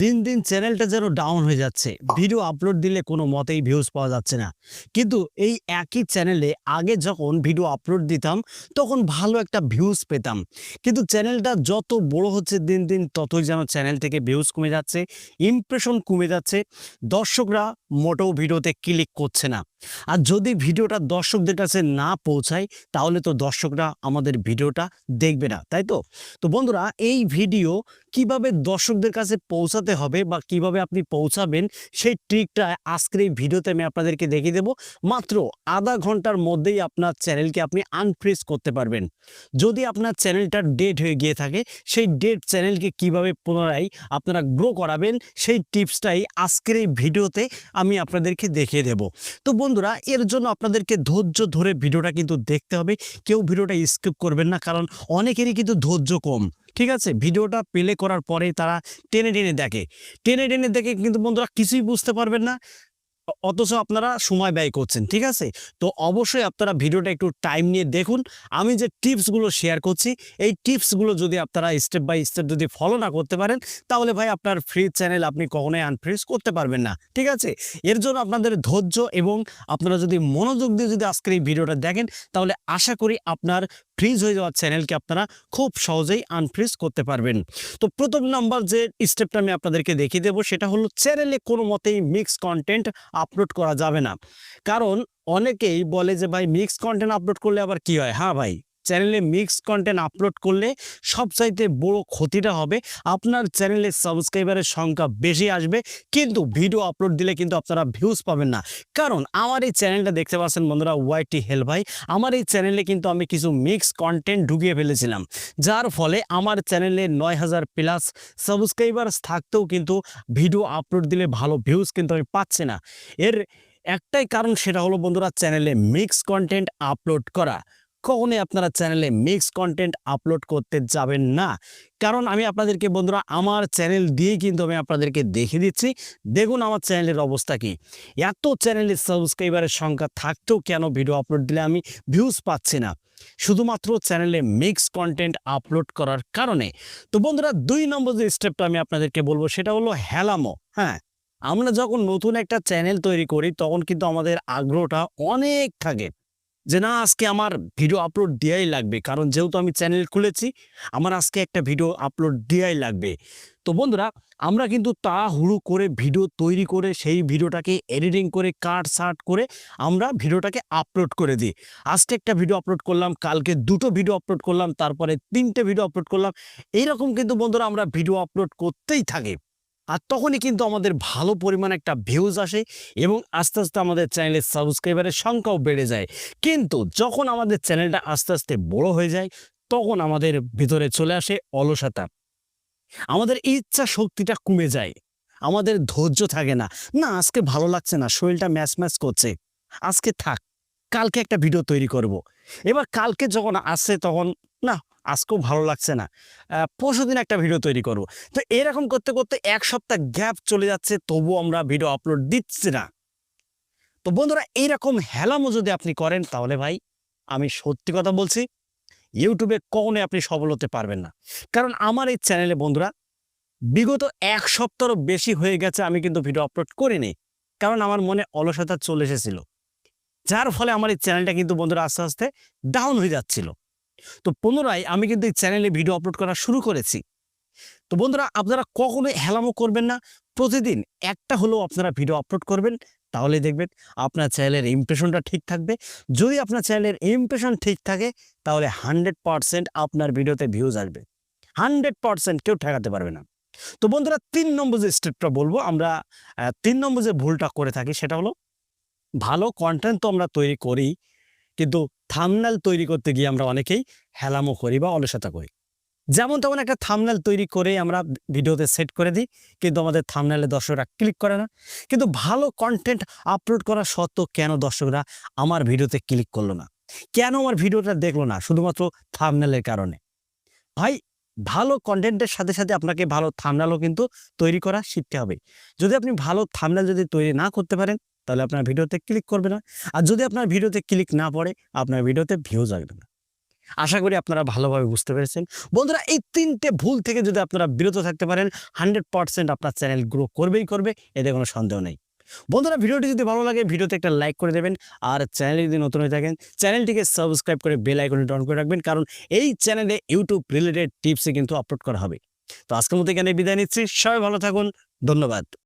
দিন দিন চ্যানেলটা যেন ডাউন হয়ে যাচ্ছে। ভিডিও আপলোড দিলে কোনো মতেই ভিউজ পাওয়া যাচ্ছে না। কিন্তু এই একই চ্যানেলে আগে যখন ভিডিও আপলোড দিতাম তখন ভালো একটা ভিউজ পেতাম। কিন্তু চ্যানেলটা যত বড় হচ্ছে দিন দিন ততই যেন চ্যানেল থেকে ভিউজ কমে যাচ্ছে, ইমপ্রেশন কমে যাচ্ছে। দর্শকরা মোটেও ভিডিওতে ক্লিক করছে না। আর যদি ভিডিওটা দর্শকদের কাছে না পৌঁছায় তাহলে তো দর্শকরা আমাদের ভিডিওটা দেখবে না, তাই তো? তো বন্ধুরা, এই ভিডিও কিভাবে দর্শকদের কাছে পৌঁছাতে হবে বা কিভাবে আপনি পৌঁছাবেন সেই ট্রিকটা আজকের এই ভিডিওতে আমি আপনাদেরকে দেখিয়ে দেব। মাত্র আধা ঘন্টার মধ্যেই আপনার চ্যানেলকে আপনি আনফ্রিজ করতে পারবেন। যদি আপনার চ্যানেলটা ডেড হয়ে গিয়ে থাকে, সেই ডেড চ্যানেলকে কিভাবে পুনরায় আপনারা গ্রো করাবেন সেই টিপসটাই আজকের এই ভিডিওতে আমি আপনাদেরকে দেখিয়ে দেব। তো বন্ধুরা, এর জন্য আপনাদেরকে ধৈর্য ধরে ভিডিওটা কিন্তু দেখতে হবে। কেউ ভিডিওটা স্কিপ করবেন না, কারণ অনেকেরই কিন্তু ধৈর্য কম। ঠিক আছে, ভিডিওটা প্লে করার পরে তারা টেনে টেনে দেখে, টেনে টেনে দেখে কিন্তু বন্ধুরা কিছুই বুঝতে পারবেন না, অথচ আপনারা সময় ব্যয় করছেন। ঠিক আছে, তো অবশ্যই আপনারা ভিডিওটা একটু টাইম নিয়ে দেখুন। আমি যে টিপসগুলো শেয়ার করছি এই টিপসগুলো যদি আপনারা স্টেপ বাই স্টেপ যদি ফলো না করতে পারেন তাহলে ভাই আপনার ফ্রি চ্যানেল আপনি কখনোই আনফ্রিজ করতে পারবেন না। ঠিক আছে, এর জন্য আপনাদের ধৈর্য এবং আপনারা যদি মনোযোগ দিয়ে যদি আজকের এই ভিডিওটা দেখেন তাহলে আশা করি আপনার ফ্রিজ হয়ে যাওয়ার চ্যানেলকে আপনারা খুব সহজেই আনফ্রিজ করতে পারবেন। তো প্রথম নাম্বার যে স্টেপটা আমি আপনাদেরকে দেখিয়ে দেবো সেটা হলো চ্যানেলে কোনো মতেই মিক্স কন্টেন্ট আপলোড করা যাবে না। কারণ অনেকেই বলে যে ভাই মিক্স কন্টেন্ট আপলোড করলে আবার কি হয়। হ্যাঁ ভাই, চ্যানেলে মিক্স কন্টেন্ট আপলোড করলে সবচাইতে বড় ক্ষতিটা হবে আপনার চ্যানেলে সাবস্ক্রাইবারের সংখ্যা বেশি আসবে, কিন্তু ভিডিও আপলোড দিলে কিন্তু আপনারা ভিউজ পাবেন না। কারণ আমার এই চ্যানেলটা দেখতে পাচ্ছেন বন্ধুরা, ওয়াইটি হেল ভাই, আমার এই চ্যানেলে কিন্তু আমি কিছু মিক্স কন্টেন্ট ঢুকিয়ে ফেলেছিলাম, যার ফলে আমার চ্যানেলে 9000 প্লাস সাবস্ক্রাইবার্স থাকতেও কিন্তু ভিডিও আপলোড দিলে ভালো ভিউজ কিন্তু আমি পাচ্ছি না। এর একটাই কারণ, সেটা হলো বন্ধুরা চ্যানেলে মিক্স কন্টেন্ট আপলোড করা। কখনোই আপনারা চ্যানেলে মিক্স কন্টেন্ট আপলোড করতে যাবেন না। কারণ আমি আপনাদেরকে বন্ধুরা আমার চ্যানেল দিয়ে কিন্তু আমি আপনাদেরকে দেখিয়ে দিচ্ছি। দেখুন আমার চ্যানেলের অবস্থা কি। এত চ্যানেলের সাবস্ক্রাইবারের সংখ্যা থাকতেও কেন ভিডিও আপলোড দিলে আমি ভিউজ পাচ্ছি না, শুধুমাত্র চ্যানেলে মিক্স কন্টেন্ট আপলোড করার কারণে। তো বন্ধুরা, 2 নম্বর যে স্টেপটা আমি আপনাদেরকে বলবো সেটা হলো হেলামো। হ্যাঁ, আমরা যখন নতুন একটা চ্যানেল তৈরি করি তখন কিন্তু আমাদের আগ্রহটা অনেক থাকে যে না, আজকে আমার ভিডিও আপলোড দেওয়াই লাগবে, কারণ যেহেতু আমি চ্যানেল খুলেছি আমার আজকে একটা ভিডিও আপলোড দেওয়াই লাগবে। তো বন্ধুরা, আমরা কিন্তু তাড়াহুড়ো করে ভিডিও তৈরি করে সেই ভিডিওটাকে এডিটিং করে কাট সাট করে আমরা ভিডিওটাকে আপলোড করে দিই। আজকে একটা ভিডিও আপলোড করলাম, কালকে 2টো ভিডিও আপলোড করলাম, তারপরে 3টে ভিডিও আপলোড করলাম। এইরকম কিন্তু বন্ধুরা আমরা ভিডিও আপলোড করতেই থাকি। আর তখনই কিন্তু আমাদের ভালো পরিমাণে একটা ভিউজ আসে এবং আস্তে আস্তে আমাদের চ্যানেলের সাবস্ক্রাইবারের সংখ্যাও বেড়ে যায়। কিন্তু যখন আমাদের চ্যানেলটা আস্তে আস্তে বড় হয়ে যায় তখন আমাদের ভিতরে চলে আসে অলসতা, আমাদের ইচ্ছা শক্তিটা কমে যায়, আমাদের ধৈর্য থাকে না। না, আজকে ভালো লাগছে না, শরীরটা ম্যাচ ম্যাচ করছে, আজকে থাক, কালকে একটা ভিডিও তৈরি করব। এবার কালকে যখন আসে তখন না, আজকেও ভালো লাগছে না, পরশুদিন একটা ভিডিও তৈরি করব। তো এরকম করতে করতে 1 সপ্তাহ গ্যাপ চলে যাচ্ছে, তবুও আমরা ভিডিও আপলোড দিচ্ছি না। তো বন্ধুরা, এইরকম হেলামো যদি আপনি করেন তাহলে ভাই আমি সত্যি কথা বলছি, ইউটিউবে কখনোই আপনি সফল হতে পারবেন না। কারণ আমার এই চ্যানেলে বন্ধুরা বিগত 1 সপ্তাহেরও বেশি হয়ে গেছে আমি কিন্তু ভিডিও আপলোড করিনি, কারণ আমার মনে অলসতা চলে এসেছিল, যার ফলে আমার এই চ্যানেলটা কিন্তু বন্ধুরা আস্তে আস্তে ডাউন হয়ে যাচ্ছিল। তো পুনরায় আমি কিন্তু এই চ্যানেলে ভিডিও আপলোড করা শুরু করেছি। তো বন্ধুরা, আপনারা কখনোই হেলামো করবেন না। প্রতিদিন একটা হলেও আপনারা ভিডিও আপলোড করবেন, তাহলে দেখবেন আপনার চ্যানেলের ইমপ্রেশনটা ঠিক থাকবে। যদি আপনার চ্যানেলের ইমপ্রেশন ঠিক থাকে তাহলে 100% আপনার ভিডিওতে ভিউজ আসবে, 100% কেউ ঠেকাতে পারবে না। তো বন্ধুরা, 3 নম্বর যে স্টেপটা বলবো আমরা, 3 নম্বর যে ভুলটা করে থাকি সেটা হলো ভালো কন্টেন্ট তো আমরা তৈরি করি, কিন্তু থাম্বনেল তৈরি করতে গিয়ে আমরা অনেকেই হেলামো করি বা অলসতা করি। যেমন তেমন একটা থাম্বনেল তৈরি করে আমরা ভিডিওতে সেট করে দিই, কিন্তু আমাদের থাম্বনেলে দর্শকরা ক্লিক করে না। কিন্তু ভালো কন্টেন্ট আপলোড করা সত্ত্বেও কেন দর্শকরা আমার ভিডিওতে ক্লিক করলো না, কেন আমার ভিডিওটা দেখলো না? শুধুমাত্র থাম্বনেলের কারণে। ভাই, ভালো কন্টেন্টের সাথে সাথে আপনাকে ভালো থাম্বনেলও কিন্তু তৈরি করা শিখতে হবে। যদি আপনি ভালো থাম্বনেল যদি তৈরি না করতে পারেন তাহলে আপনার ভিডিওতে ক্লিক করবে না। আর যদি আপনার ভিডিওতে ক্লিক না পড়ে আপনার ভিডিওতে ভিউজ আসবে না। আশা করি আপনারা ভালোভাবে বুঝতে পেরেছেন। বন্ধুরা, এই ৩টে ভুল থেকে যদি আপনারা বিরত থাকতে পারেন 100% আপনার চ্যানেল গ্রো করবেই করবে, এতে কোনো সন্দেহ নেই। বন্ধুরা, ভিডিওটি যদি ভালো লাগে ভিডিওতে একটা লাইক করে দেবেন, আর চ্যানেলে যদি নতুন হয়ে থাকেন চ্যানেলটিকে সাবস্ক্রাইব করে বেল আইকনটি অন করে রাখবেন, কারণ এই চ্যানেলে ইউটিউব রিলেটেড টিপসই কিন্তু আপলোড করা হবে। তো আজকের মতো এখানে বিদায় নিচ্ছি। সবাই ভালো থাকুন। ধন্যবাদ।